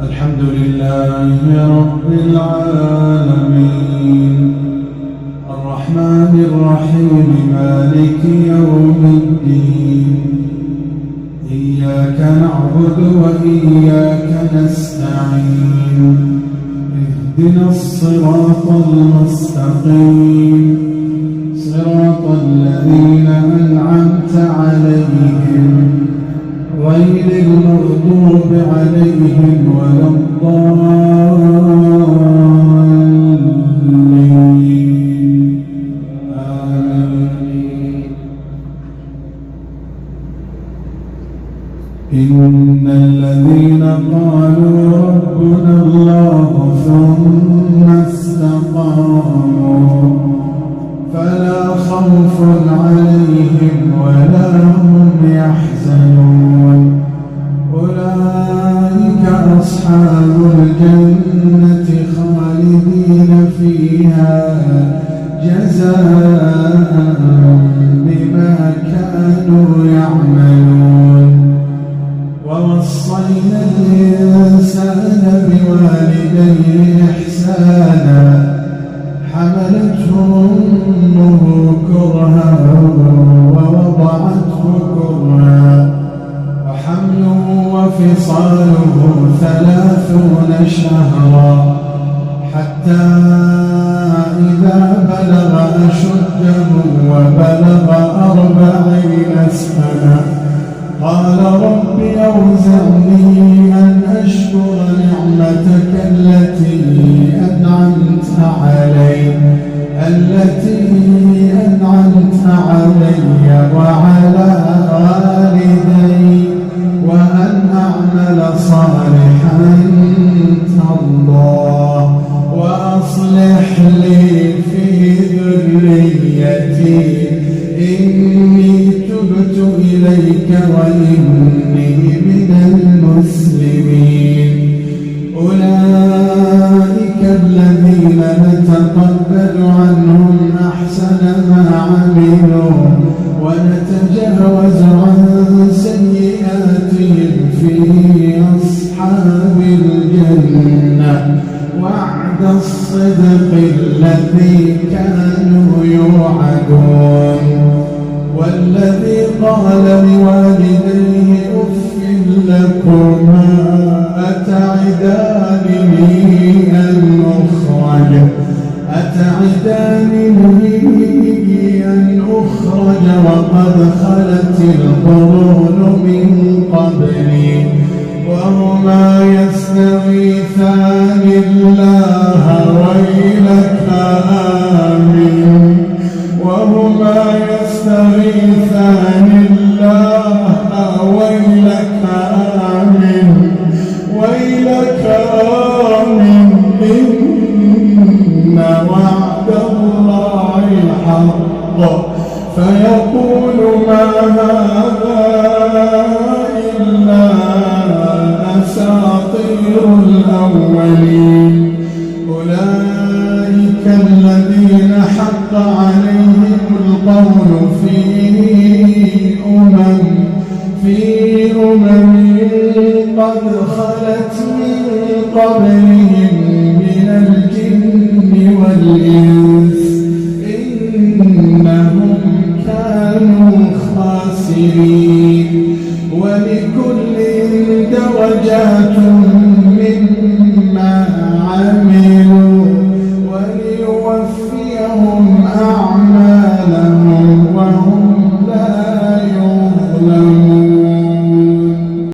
الحمد لله رب العالمين الرحمن الرحيم مالك يوم الدين إياك نعبد وإياك نستعين اهدنا الصراط المستقيم صراط الذين أنعمت عليهم غير المغضوب عليهم ولا الضالين آمين. إن الذين قالوا ربنا الله ثم استقاموا فلا خوف عليهم ولا هم يحزنون أولئك أصحاب الجنة خالدين فيها جزاء بما كانوا يعملون ووصينا الإنسان بوالديه إحسانا حملته أمه كرها ووضعته كرها وحمله وفصاله 30 شهرا حتى إذا بلغ أشده وبلغ 40 سنة قال رب أوزعني أن أشكر نعمتك التي أنعمت علي وعلى والدي وأن أعمل صالحا ترضاه وأصلح لي في ذريتي إني تبت إليك وإني من المسلمين أولئك الذين نتقبل عنهم أحسن ما عملوا ونتجاوز عن سيئاتهم في أصحاب الجنة وعد الصدق الذي كانوا يوعدون والذي قال لوالديه أف لكما أتعدانني أن أخرج وقد خلت القرون من قبلي وهما يستغيثان الله ويلك آمن إن وعد الله حق فيقول ما هذا إلا أساطير الأولين أولئك الذين حق عليهم القول في أمم